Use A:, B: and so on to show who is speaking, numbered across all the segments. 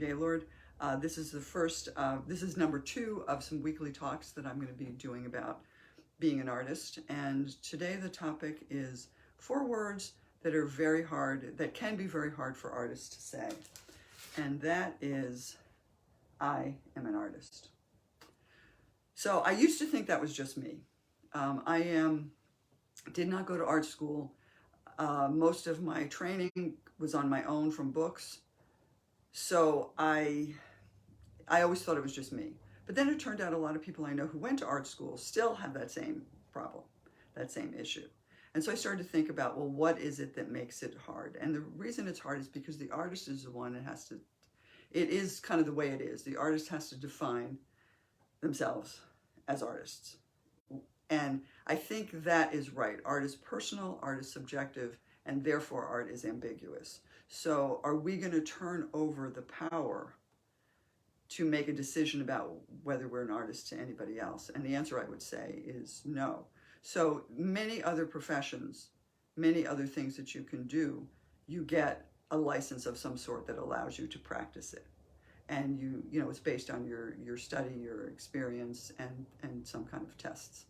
A: Gaylord. This is the first, this is number 2 of some weekly talks that I'm going to be doing about being an artist. And today the topic is 4 words that are very hard, that can be very hard for artists to say. And that is, I am an artist. So I used to think that was just me. Did not go to art school. Most of my training was on my own from books. So I always thought it was just me. But then it turned out a lot of people I know who went to art school still have that same problem, that same issue. And so I started to think about, well, what is it that makes it hard? And the reason it's hard is because the artist is the one that has to, it is kind of the way it is. The artist has to define themselves as artists. And I think that is right. Art is personal, art is subjective, and therefore art is ambiguous. So are we going to turn over the power to make a decision about whether we're an artist to anybody else? And the answer I would say is no. So many other professions, many other things that you can do, you get a license of some sort that allows you to practice it. And you know, it's based on your study, your experience, and some kind of tests.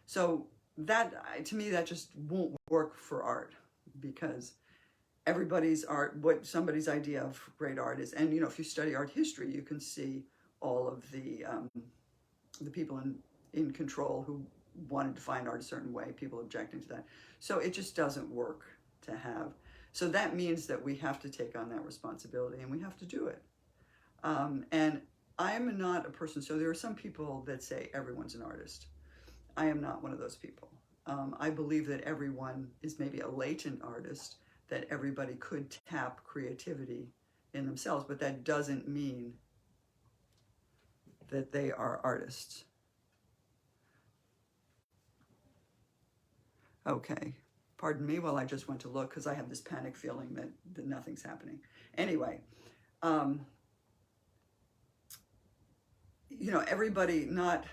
A: So that, to me, that just won't work for art, because everybody's art, what somebody's idea of great art is. And you know, if you study art history, you can see all of the people in control who wanted to find art a certain way, people objecting to that. So it just doesn't work to have. So that means that we have to take on that responsibility, and we have to do it. And I am not a person, so there are some people that say everyone's an artist. I am not one of those people. I believe that everyone is maybe a latent artist, that everybody could tap creativity in themselves, but that doesn't mean that they are artists. Okay, pardon me while I just went to look, because I have this panic feeling that nothing's happening. Anyway, you know, everybody not,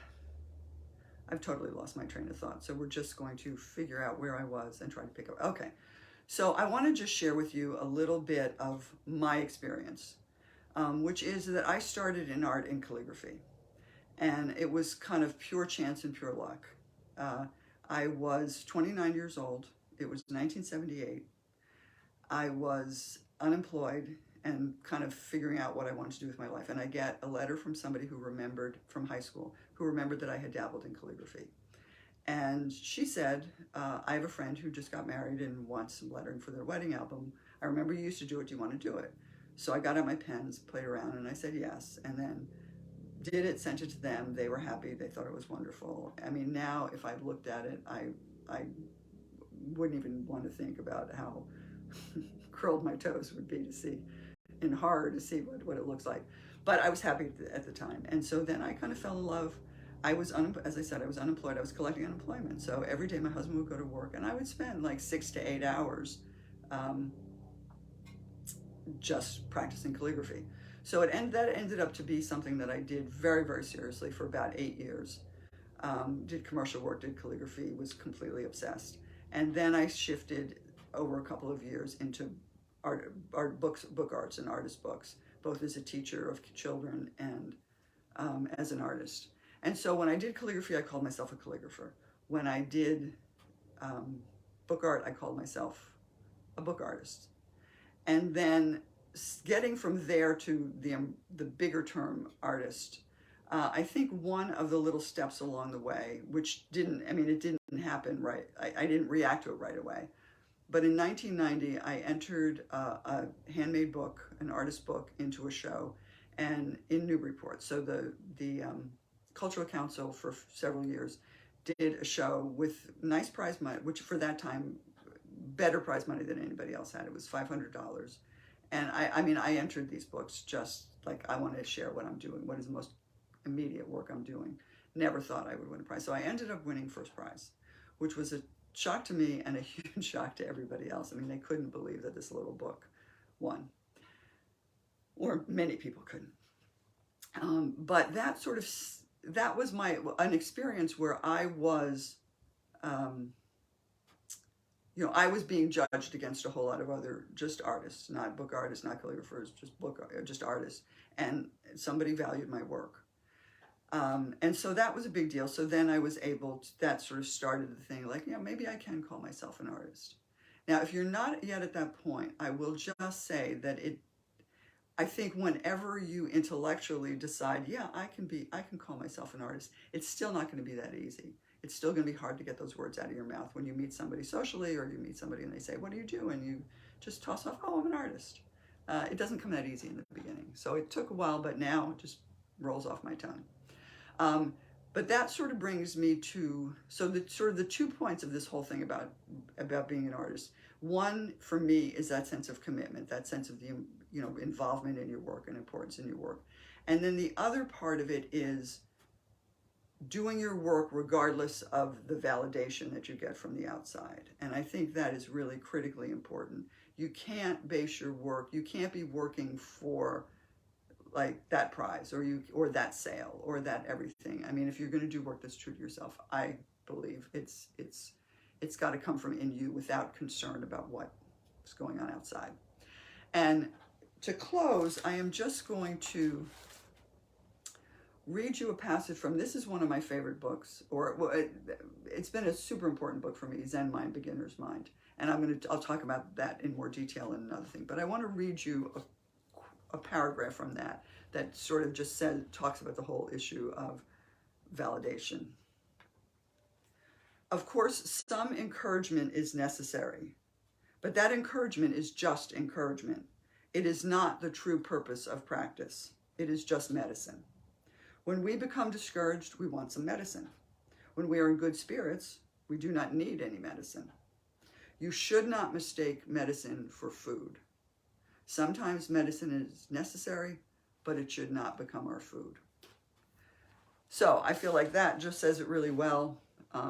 A: I've totally lost my train of thought, so we're just going to figure out where I was and try to pick up. Okay, so I want to just share with you a little bit of my experience, which is that I started in art and calligraphy, and it was kind of pure chance and pure luck. I was 29 years old. It was 1978. I was unemployed and kind of figuring out what I wanted to do with my life. And I get a letter from somebody who remembered, from high school, who remembered that I had dabbled in calligraphy. And she said, I have a friend who just got married and wants some lettering for their wedding album. I remember you used to do it. Do you want to do it? So I got out my pens, played around, and I said yes. And then did it, sent it to them. They were happy. They thought it was wonderful. I mean, now if I looked at it, I wouldn't even want to think about how curled my toes would be to see, in horror to see what it looks like. But I was happy at the time. And so then I kind of fell in love. I was, as I said, I was unemployed. I was collecting unemployment. So every day my husband would go to work, and I would spend like 6 to 8 hours just practicing calligraphy. So that ended up to be something that I did very, very seriously for about 8 years. Did commercial work, did calligraphy, was completely obsessed. And then I shifted over a couple of years into book arts and artist books, both as a teacher of children and as an artist. And so when I did calligraphy, I called myself a calligrapher. When I did book art, I called myself a book artist. And then getting from there to the bigger term artist, I think one of the little steps along the way, which it didn't happen right. I didn't react to it right away. But in 1990, I entered a handmade book, an artist book, into a show, and in Newburyport. So the Cultural Council for several years did a show with nice prize money, which for that time, better prize money than anybody else had. It was $500. And I entered these books just like, I want to share what I'm doing, what is the most immediate work I'm doing. Never thought I would win a prize. So I ended up winning first prize, which was a shock to me and a huge shock to everybody else. I mean, they couldn't believe that this little book won, or many people couldn't. But that was an experience where I was you know, I was being judged against a whole lot of other just artists, not book artists, not calligraphers, just artists. And somebody valued my work. And so that was a big deal. So then I was able to, that sort of started the thing like, yeah, maybe I can call myself an artist. Now, if you're not yet at that point, I will just say that I think whenever you intellectually decide, yeah, I can call myself an artist, it's still not going to be that easy. It's still going to be hard to get those words out of your mouth when you meet somebody socially, or you meet somebody and they say, what do you do? And you just toss off, oh, I'm an artist. It doesn't come that easy in the beginning. So it took a while, but now it just rolls off my tongue. But that sort of brings me to, so the sort of the 2 points of this whole thing about being an artist. One, for me, is that sense of commitment, that sense of the, you know, involvement in your work and importance in your work. And then the other part of it is doing your work regardless of the validation that you get from the outside. And I think that is really critically important. You can't base your work, you can't be working for like that prize or that sale or that everything. I mean, if you're going to do work that's true to yourself, I believe it's got to come from in you without concern about what's going on outside. And to close, I am just going to read you a passage from, this is one of my favorite books, or it's been a super important book for me, Zen Mind, Beginner's Mind. And I'll talk about that in more detail in another thing. But I want to read you a paragraph from that sort of just talks about the whole issue of validation. Of course, some encouragement is necessary, but that encouragement is just encouragement. It is not the true purpose of practice. It is just medicine. When we become discouraged, we want some medicine. When we are in good spirits, we do not need any medicine. You should not mistake medicine for food. Sometimes medicine is necessary, but it should not become our food. So I feel like that just says it really well.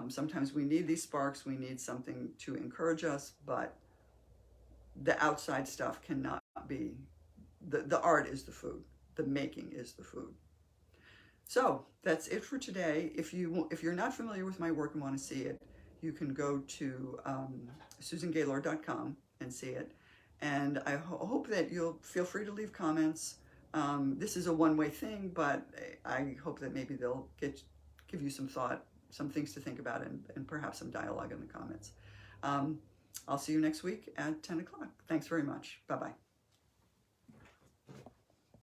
A: Sometimes we need these sparks, we need something to encourage us, but the outside stuff cannot be, the art is the food, the making is the food. So that's it for today. If you're not familiar with my work and want to see it, you can go to susangaylord.com and see it. And I hope that you'll feel free to leave comments. This is a one-way thing, but I hope that maybe they'll give you some thought, some things to think about, and perhaps some dialogue in the comments. I'll see you next week at 10 o'clock. Thanks very much. Bye-bye.